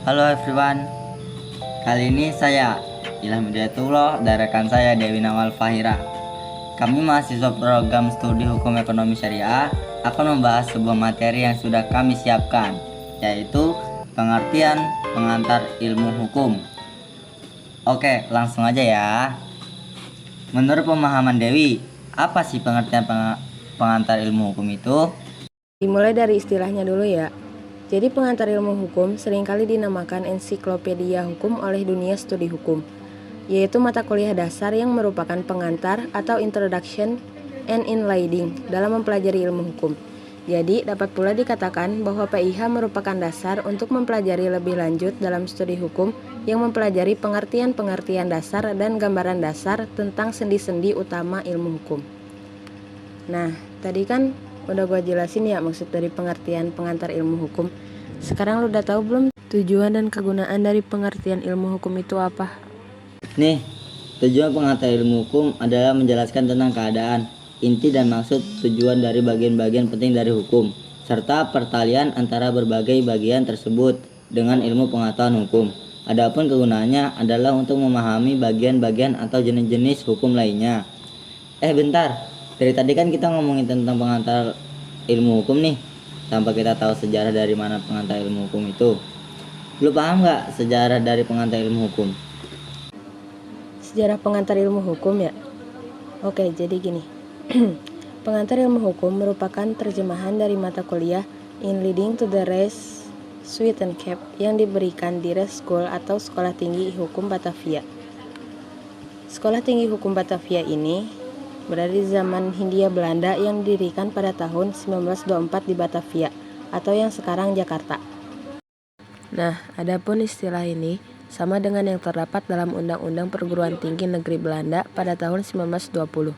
Halo everyone, kali ini saya Ilham Hidayatullah dan rekan saya Dewi Nawal Fahira. Kami mahasiswa program studi hukum ekonomi syariah akan membahas sebuah materi yang sudah kami siapkan, yaitu pengertian pengantar ilmu hukum. Oke, langsung aja ya. Menurut pemahaman Dewi, apa sih pengertian pengantar ilmu hukum itu? Dimulai dari istilahnya dulu ya. Jadi pengantar ilmu hukum seringkali dinamakan ensiklopedia hukum oleh dunia studi hukum, yaitu mata kuliah dasar yang merupakan pengantar atau introduction and enlightening dalam mempelajari ilmu hukum. Jadi dapat pula dikatakan bahwa PIH merupakan dasar untuk mempelajari lebih lanjut dalam studi hukum yang mempelajari pengertian-pengertian dasar dan gambaran dasar tentang sendi-sendi utama ilmu hukum. Nah, tadi kan udah gue jelasin ya maksud dari pengertian pengantar ilmu hukum. Sekarang lu udah tahu belum tujuan dan kegunaan dari pengertian ilmu hukum itu apa? Nih, tujuan pengantar ilmu hukum adalah menjelaskan tentang keadaan, inti dan maksud tujuan dari bagian-bagian penting dari hukum, serta pertalian antara berbagai bagian tersebut dengan ilmu pengetahuan hukum. Adapun kegunaannya adalah untuk memahami bagian-bagian atau jenis-jenis hukum lainnya. Bentar, dari tadi kan kita ngomongin tentang pengantar ilmu hukum nih, tanpa kita tahu sejarah dari mana pengantar ilmu hukum itu. Lu paham nggak sejarah dari pengantar ilmu hukum? Sejarah pengantar ilmu hukum ya? Oke, jadi gini. Pengantar ilmu hukum merupakan terjemahan dari mata kuliah In Leading to the Race Sweetencap yang diberikan di Res School atau Sekolah Tinggi Hukum Batavia. Sekolah Tinggi Hukum Batavia ini berada di zaman Hindia Belanda yang didirikan pada tahun 1924 di Batavia atau yang sekarang Jakarta. Nah, adapun istilah ini sama dengan yang terdapat dalam Undang-Undang Perguruan Tinggi Negeri Belanda pada tahun 1920.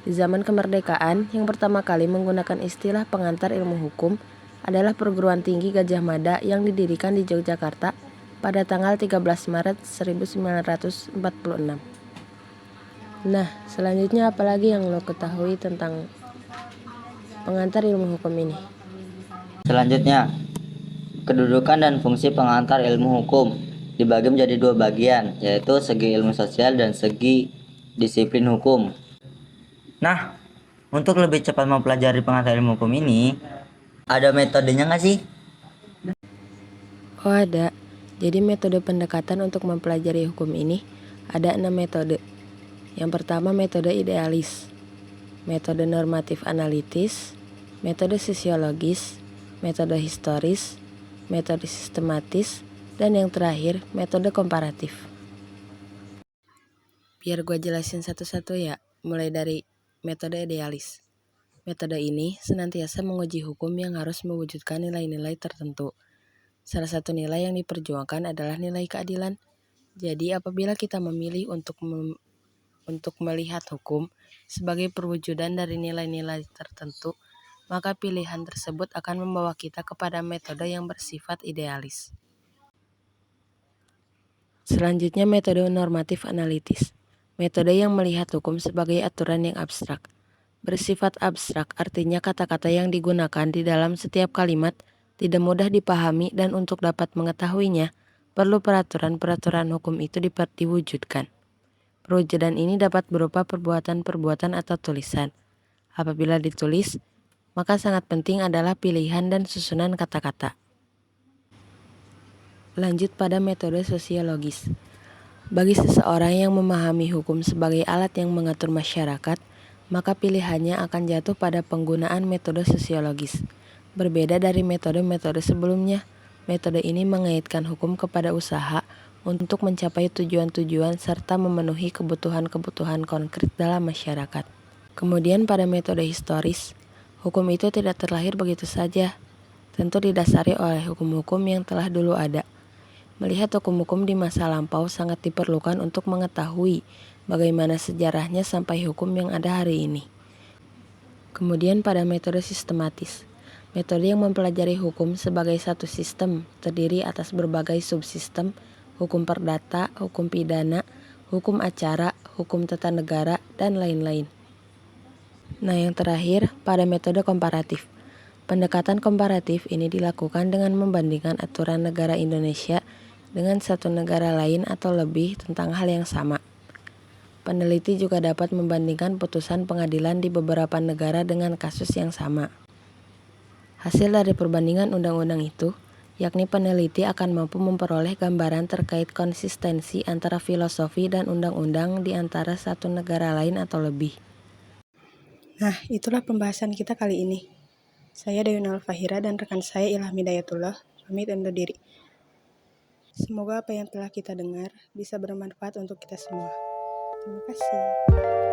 Di zaman kemerdekaan, yang pertama kali menggunakan istilah pengantar ilmu hukum adalah Perguruan Tinggi Gadjah Mada yang didirikan di Yogyakarta pada tanggal 13 Maret 1946. Nah, selanjutnya apalagi yang lo ketahui tentang pengantar ilmu hukum ini? Selanjutnya, kedudukan dan fungsi pengantar ilmu hukum dibagi menjadi dua bagian, yaitu segi ilmu sosial dan segi disiplin hukum. Nah, untuk lebih cepat mempelajari pengantar ilmu hukum ini, ada metodenya nggak sih? Oh ada. Jadi metode pendekatan untuk mempelajari hukum ini ada 6 metode. Yang pertama metode idealis, metode normatif analitis, metode sosiologis, metode historis, metode sistematis, dan yang terakhir metode komparatif. Biar gue jelasin satu-satu ya, mulai dari metode idealis. Metode ini senantiasa menguji hukum yang harus mewujudkan nilai-nilai tertentu. Salah satu nilai yang diperjuangkan adalah nilai keadilan. Jadi apabila kita memilih untuk melihat hukum sebagai perwujudan dari nilai-nilai tertentu, maka pilihan tersebut akan membawa kita kepada metode yang bersifat idealis. Selanjutnya metode normatif analitis. Metode yang melihat hukum sebagai aturan yang abstrak. Bersifat abstrak artinya kata-kata yang digunakan di dalam setiap kalimat tidak mudah dipahami dan untuk dapat mengetahuinya, perlu peraturan-peraturan hukum itu diwujudkan. Perwujudan ini dapat berupa perbuatan-perbuatan atau tulisan. Apabila ditulis, maka sangat penting adalah pilihan dan susunan kata-kata. Lanjut pada metode sosiologis. Bagi seseorang yang memahami hukum sebagai alat yang mengatur masyarakat, maka pilihannya akan jatuh pada penggunaan metode sosiologis. Berbeda dari metode-metode sebelumnya, metode ini mengaitkan hukum kepada usaha untuk mencapai tujuan-tujuan serta memenuhi kebutuhan-kebutuhan konkret dalam masyarakat. Kemudian pada metode historis, hukum itu tidak terlahir begitu saja, tentu didasari oleh hukum-hukum yang telah dulu ada. Melihat hukum-hukum di masa lampau sangat diperlukan untuk mengetahui bagaimana sejarahnya sampai hukum yang ada hari ini. Kemudian pada metode sistematis, metode yang mempelajari hukum sebagai satu sistem terdiri atas berbagai subsistem, hukum perdata, hukum pidana, hukum acara, hukum tata negara, dan lain-lain. Nah yang terakhir pada metode komparatif. Pendekatan komparatif ini dilakukan dengan membandingkan aturan negara Indonesia dengan satu negara lain atau lebih tentang hal yang sama. Peneliti juga dapat membandingkan putusan pengadilan di beberapa negara dengan kasus yang sama. Hasil dari perbandingan undang-undang itu, yakni peneliti akan mampu memperoleh gambaran terkait konsistensi antara filosofi dan undang-undang di antara satu negara lain atau lebih. Nah, itulah pembahasan kita kali ini. Saya Dayuna Alfahira dan rekan saya Ilham Hidayatullah pamit undur diri. Semoga apa yang telah kita dengar bisa bermanfaat untuk kita semua. Terima kasih.